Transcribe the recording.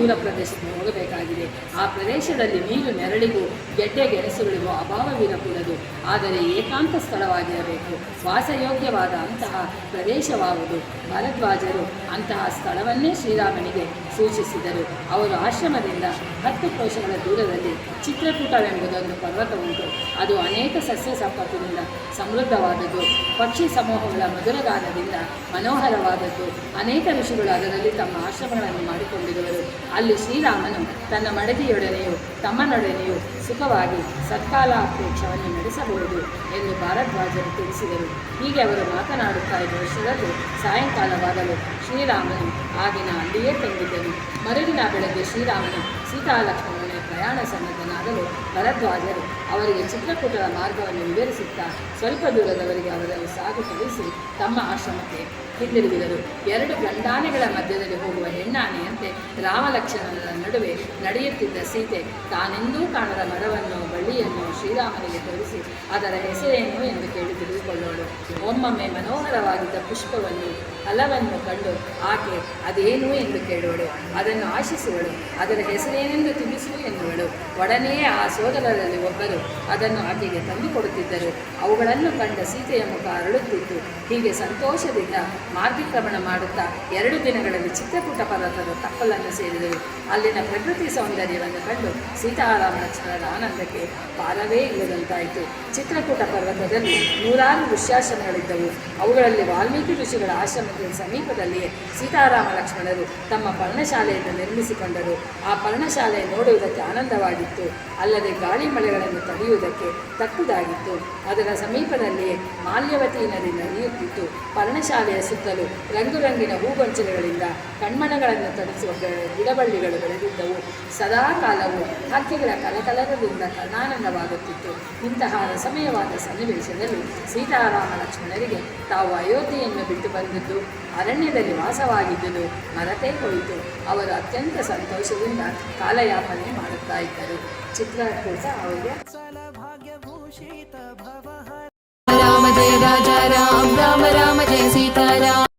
ದೂರ ಪ್ರದೇಶಕ್ಕೆ ಹೋಗಬೇಕಾಗಿದೆ. ಆ ಪ್ರದೇಶದಲ್ಲಿ ನೀರು ನೆರಳಿಗೂ ಗೆಡ್ಡೆ ಗೆಣಸುಗಳಿಗೂ ಅಭಾವವಿರಕೂಡದು. ಆದರೆ ಏಕಾಂತ ಸ್ಥಳವಾಗಿರಬೇಕು. ವಾಸಯೋಗ್ಯವಾದ ಅಂತಹ ಪ್ರದೇಶವಾವುದು. ಭರದ್ವಾಜರು ಅಂತಹ ಸ್ಥಳವನ್ನೇ ಶ್ರೀರಾಮನಿಗೆ ಸೂಚಿಸಿದರು. ಅವರು ಆಶ್ರಮದಿಂದ 10 ಕೋಶಗಳ ದೂರದಲ್ಲಿ ಚಿತ್ರಕೂಟವೆಂಬುದೊಂದು ಪರ್ವತ ಉಂಟು. ಅದು ಅನೇಕ ಸಸ್ಯ ಸಂಪತ್ತಿನಿಂದ ಸಮೃದ್ಧವಾದದ್ದು, ಪಕ್ಷಿ ಸಮೂಹಗಳ ಮಧುರಗಾನದಿಂದ ಮನೋಹರವಾದದ್ದು. ಅನೇಕ ಋಷಿಗಳು ಅದರಲ್ಲಿ ತಮ್ಮ ಆಶ್ರಮಗಳನ್ನು ಮಾಡಿಕೊಂಡಿರುವರು. ಅಲ್ಲಿ ಶ್ರೀರಾಮನು ತನ್ನ ಮಡದಿಯೊಡನೆಯೂ ತಮ್ಮನೊಡನೆಯೂ ಸುಖವಾಗಿ ಸತ್ಕಾಲಾಪೇಕ್ಷವನ್ನು ನಡೆಸಬಹುದು ಎಂದು ಭಾರದ್ವಾಜರು ತಿಳಿಸಿದರು. ಹೀಗೆ ಅವರು ಮಾತನಾಡುತ್ತಾ ಇದ್ದ ವರ್ಷದಲ್ಲಿ ಸಾಯಂಕಾಲವಾಗಲು ಶ್ರೀರಾಮನು ಆಗಿನ ಅಲ್ಲಿಯೇ ತಂಗಿದ್ದನು. ಮರುದಿನ ಬೆಳಗ್ಗೆ ಶ್ರೀರಾಮನು ಸೀತಾಲಕ್ಷ್ಮಣನ ಪ್ರಯಾಣ ಸನ್ನದ್ಧನಾಗಲು ಭರದ್ವಾಜರು ಅವರಿಗೆ ಚಿತ್ರಕೂಟದ ಮಾರ್ಗವನ್ನು ವಿವರಿಸುತ್ತಾ ಸ್ವಲ್ಪ ದೂರದವರೆಗೆ ಅವರನ್ನು ಸಾಗು ಕಳಿಸಿ ತಮ್ಮ ಆಶ್ರಮಕ್ಕೆ ಹಿಂದಿರುಗಿದರು. 2 ಗಂಡಾನೆಗಳ ಮಧ್ಯದಲ್ಲಿ ಹೋಗುವ ಹೆಣ್ಣಾನೆಯಂತೆ ರಾಮಲಕ್ಷ್ಮಣರ ನಡುವೆ ನಡೆಯುತ್ತಿದ್ದ ಸೀತೆ ತಾನೆಂದೂ ಕಾಣದ ಮರವನ್ನು ಬಳ್ಳಿಯನ್ನು ಶ್ರೀರಾಮನಿಗೆ ತೋರಿಸಿ ಅದರ ಹೆಸರೇನು ಎಂದು ಕೇಳಿ ತಿಳಿದುಕೊಳ್ಳೋಳು. ಒಮ್ಮೊಮ್ಮೆ ಮನೋಹರವಾಗಿದ್ದ ಪುಷ್ಪವನ್ನು ಫಲವನ್ನು ಕಂಡು ಆಕೆ ಅದೇನು ಎಂದು ಕೇಳುವಳು. ಅದನ್ನು ಆಶಿಸುವಳು. ಅದರ ಹೆಸರೇನೆಂದು ತಿಳಿಸು ಎನ್ನುವಳು. ಒಡನೆಯೇ ಆ ಸೋದರರಲ್ಲಿ ಒಬ್ಬರು ಅದನ್ನು ಆಕೆಗೆ ತಂದುಕೊಡುತ್ತಿದ್ದರು. ಅವುಗಳನ್ನು ಕಂಡ ಸೀತೆಯ ಮುಖ ಅರಳುತ್ತಿತ್ತು. ಹೀಗೆ ಸಂತೋಷದಿಂದ ಮಾರ್ಗಕ್ರಮಣ ಮಾಡುತ್ತಾ 2 ದಿನಗಳಲ್ಲಿ ಚಿತ್ರಕೂಟ ಪರ್ವತದ ತಪ್ಪಲನ್ನು ಸೇರಿದರು. ಅಲ್ಲಿನ ಪ್ರಕೃತಿ ಸೌಂದರ್ಯವನ್ನು ಕಂಡು ಸೀತಾರಾಮ ಲಕ್ಷ್ಮಣರ ಆನಂದಕ್ಕೆ ಪಾರವೇ ಇಲ್ಲದಂತಾಯಿತು. ಚಿತ್ರಕೂಟ ಪರ್ವತದಲ್ಲಿ 100 ವೃಕ್ಷಾಶ್ರಮಗಳಿದ್ದವು. ಅವುಗಳಲ್ಲಿ ವಾಲ್ಮೀಕಿ ಋಷಿಗಳ ಆಶ್ರಮದ ಸಮೀಪದಲ್ಲಿಯೇ ಸೀತಾರಾಮ ಲಕ್ಷ್ಮಣರು ತಮ್ಮ ಪರ್ಣಶಾಲೆಯನ್ನು ನಿರ್ಮಿಸಿಕೊಂಡರು. ಆ ಪರ್ಣಶಾಲೆ ನೋಡುವುದಕ್ಕೆ ಆನಂದವಾಗಿತ್ತು. ಅಲ್ಲದೆ ಗಾಳಿ ಮಳೆಗಳನ್ನು ತಡೆಯುವುದಕ್ಕೆ ತಕ್ಕುದಾಗಿತ್ತು. ಅದರ ಸಮೀಪದಲ್ಲಿಯೇ ಮಾಲ್ಯವತಿ ನದಿ ಹರಿಯುತ್ತಿತ್ತು. ಪರ್ಣಶಾಲೆಯ ಸುತ್ತಲೂ ರಂಗುರಂಗಿನ ಹೂಗೊಂಚಲುಗಳಿಂದ ಕಣ್ಮಣಗಳನ್ನು ತರಿಸುವ ಗಿಡಬಳ್ಳಿಗಳು ಬೆಳೆದಿದ್ದವು. ಸದಾ ಕಾಲವು ಹಕ್ಕಿಗಳ ಕಲಕಲರದಿಂದ ಕರ್ಣಾನಂದವಾಗುತ್ತಿತ್ತು. ಇಂತಹ ರಸಮಯವಾದ ಸನ್ನಿವೇಶದಲ್ಲಿ ಸೀತಾರಾಮ ಲಕ್ಷ್ಮಣರಿಗೆ ತಾವು ಅಯೋಧ್ಯೆಯನ್ನು ಬಿಟ್ಟು ಬಂದಿದ್ದು, ಅರಣ್ಯದಲ್ಲಿ ವಾಸವಾಗಿದ್ದುದು ಮರೆತೇ ಹೋಯಿತು. ಅವರು ಅತ್ಯಂತ ಸಂತೋಷದಿಂದ ಕಾಲಯಾಪನೆ ಮಾಡುತ್ತಾ ಇದ್ದರು. ಚಿತ್ರಕೂಟ ಅವರಿಗೆ राम जय राजा राम राम राम जय सीता राम।